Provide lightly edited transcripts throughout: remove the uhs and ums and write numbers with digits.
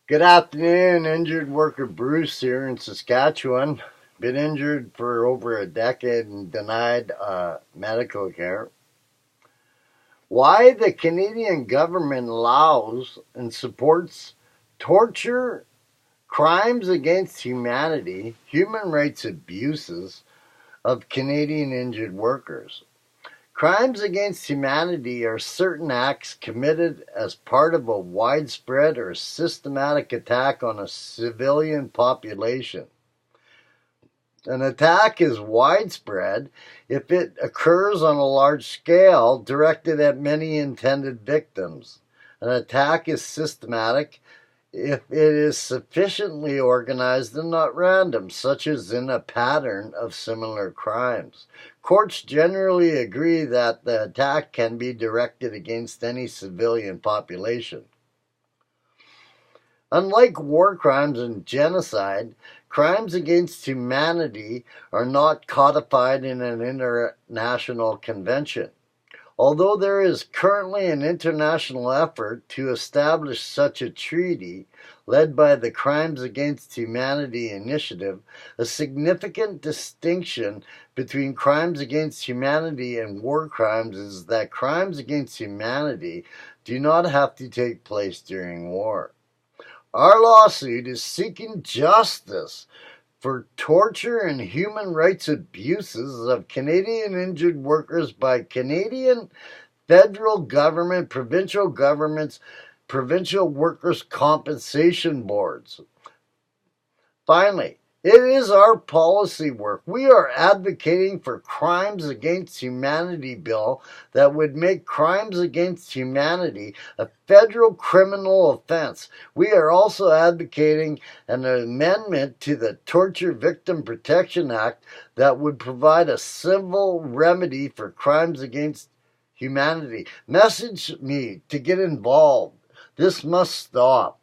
Good afternoon, injured worker Bruce here in Saskatchewan. Been injured for over a decade and denied medical care. Why the Canadian government allows and supports torture, crimes against humanity, human rights abuses of Canadian injured workers. Crimes against humanity are certain acts committed as part of a widespread or systematic attack on a civilian population. An attack is widespread if it occurs on a large scale directed at many intended victims. An attack is systematic if it is sufficiently organized and not random, such as in a pattern of similar crimes. Courts generally agree that the attack can be directed against any civilian population. Unlike war crimes and genocide, crimes against humanity are not codified in an international convention. Although there is currently an international effort to establish such a treaty, led by the Crimes Against Humanity Initiative, a significant distinction between crimes against humanity and war crimes is that crimes against humanity do not have to take place during war. Our lawsuit is seeking justice for torture and human rights abuses of Canadian injured workers by Canadian federal government, provincial governments, provincial workers' compensation boards. Finally, it is our policy work. We are advocating for crimes against humanity bill that would make crimes against humanity a federal criminal offense. We are also advocating an amendment to the Torture Victim Protection Act that would provide a civil remedy for crimes against humanity. Message me to get involved. This must stop.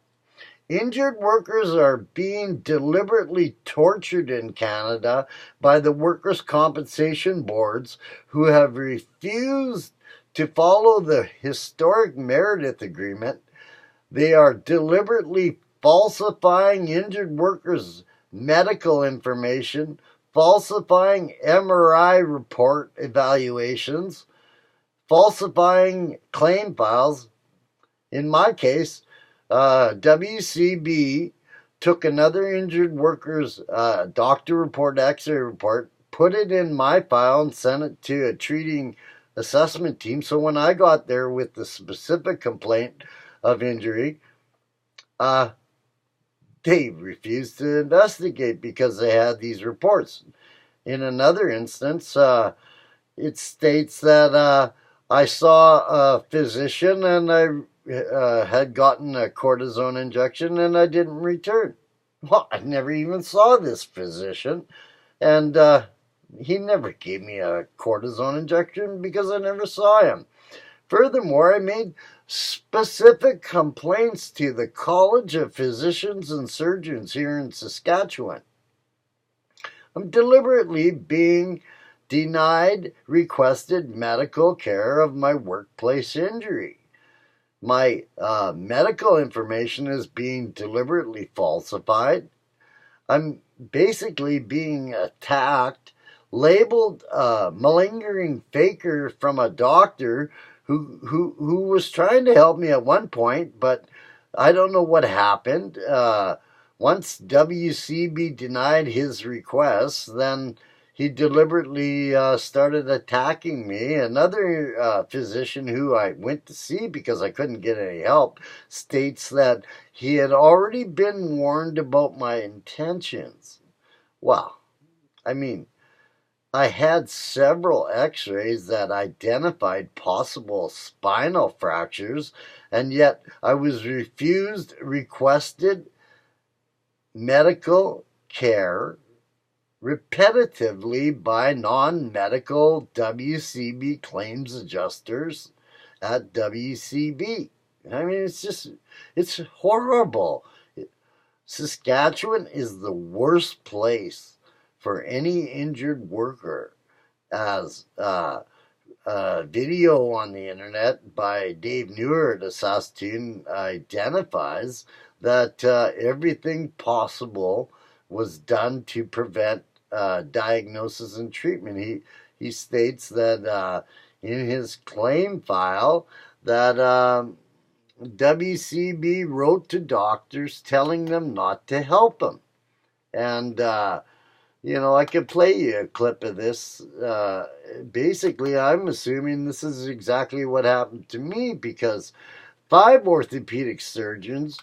Injured workers are being deliberately tortured in Canada by the workers' compensation boards who have refused to follow the historic Meredith Agreement. They are deliberately falsifying injured workers' medical information, falsifying MRI report evaluations, falsifying claim files. In my case, WCB took another injured worker's doctor report, x-ray report, put it in my file and sent it to a treating assessment team. So when I got there with the specific complaint of injury, they refused to investigate because they had these reports. In another instance, it states that I saw a physician and I had gotten a cortisone injection and I didn't return. Well, I never even saw this physician, and he never gave me a cortisone injection because I never saw him. Furthermore, I made specific complaints to the College of Physicians and Surgeons here in Saskatchewan. I'm deliberately being denied requested medical care of my workplace injury. My medical information is being deliberately falsified. I'm basically being attacked, labeled a malingering faker from a doctor who was trying to help me at one point, but I don't know what happened. Once WCB denied his request, then he deliberately started attacking me. Another physician who I went to see because I couldn't get any help states that he had already been warned about my intentions. Well, I mean, I had several x-rays that identified possible spinal fractures, and yet I was refused requested medical care repetitively by non-medical WCB claims adjusters at WCB. I mean, it's horrible. Saskatchewan is the worst place for any injured worker, as a video on the internet by Dave Newer at Saskatoon identifies that everything possible was done to prevent diagnosis and treatment. He states that in his claim file that WCB wrote to doctors telling them not to help him. And, I could play you a clip of this. Basically, I'm assuming this is exactly what happened to me, because 5 orthopedic surgeons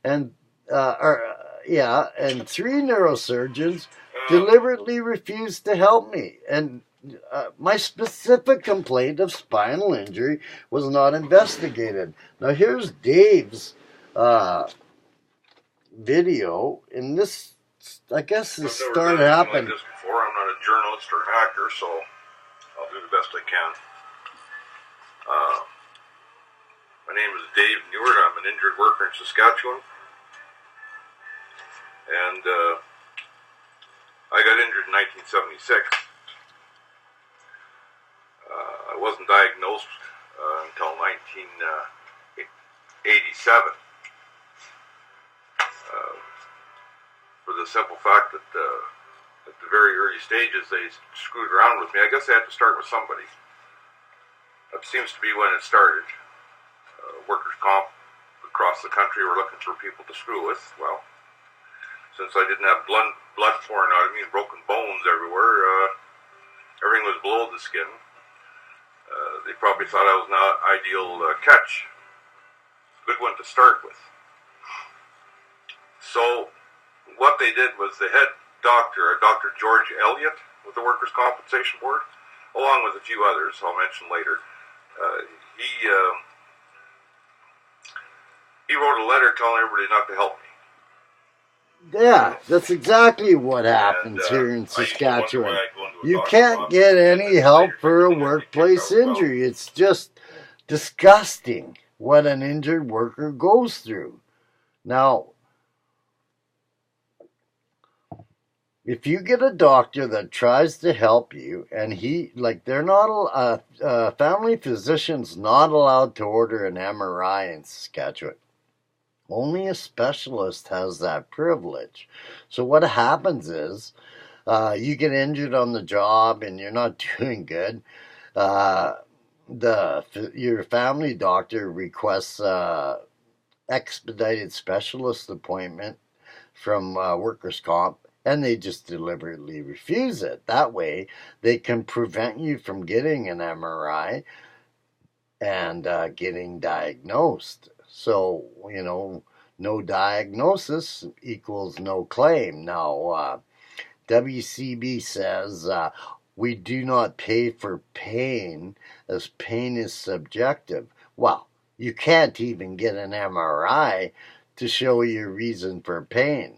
and and 3 neurosurgeons deliberately refused to help me. And my specific complaint of spinal injury was not investigated. Now here's Dave's video, and this, I guess, this started happening. Like this before. I'm not a journalist or hacker, so I'll do the best I can. My name is Dave Newart. I'm an injured worker in Saskatchewan, and I got injured in 1976. I wasn't diagnosed until 1987. For the simple fact that at the very early stages they screwed around with me. I guess they had to start with somebody. That seems to be when it started. Workers' comp across the country were looking for people to screw with. Well, since I didn't have blood pouring out of me and broken bones everywhere, everything was below the skin. They probably thought I was an ideal catch. Good one to start with. So what they did was the head doctor, Dr. George Elliott with the Workers' Compensation Board, along with a few others I'll mention later, he wrote a letter telling everybody not to help me. Yeah, that's exactly what happens here in Saskatchewan. You can't get any help for a workplace injury. It's just disgusting what an injured worker goes through. Now, if you get a doctor that tries to help you, and they're not, family physician's not allowed to order an MRI in Saskatchewan. Only a specialist has that privilege. So what happens is, you get injured on the job and you're not doing good. Your family doctor requests expedited specialist appointment from workers' comp, and they just deliberately refuse it. That way, they can prevent you from getting an MRI and getting diagnosed. So, no diagnosis equals no claim. Now, WCB says we do not pay for pain, as pain is subjective. Well, you can't even get an MRI to show your reason for pain.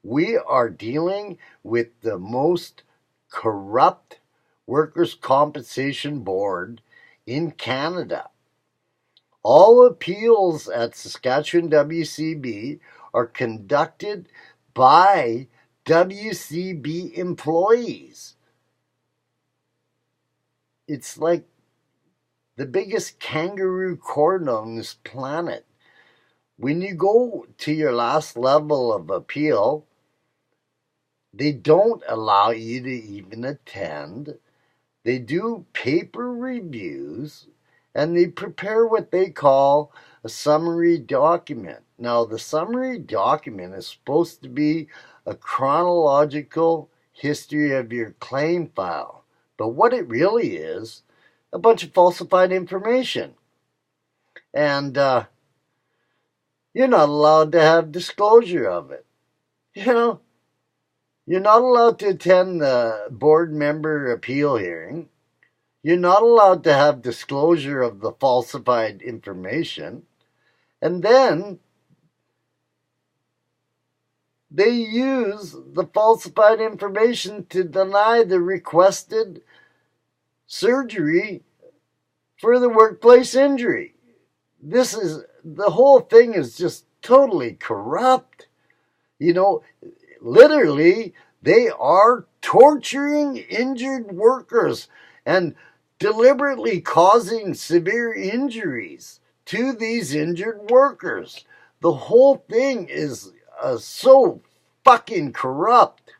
We are dealing with the most corrupt workers' compensation board in Canada. All appeals at Saskatchewan WCB are conducted by WCB employees. It's like the biggest kangaroo court on this planet. When you go to your last level of appeal, they don't allow you to even attend. They do paper reviews, and they prepare what they call a summary document. Now, the summary document is supposed to be a chronological history of your claim file. But what it really is, a bunch of falsified information. And you're not allowed to have disclosure of it. You're not allowed to attend the board member appeal hearing. You're not allowed to have disclosure of the falsified information. And then they use the falsified information to deny the requested surgery for the workplace injury. The whole thing is just totally corrupt. Literally, they are torturing injured workers and deliberately causing severe injuries to these injured workers. The whole thing is so fucking corrupt.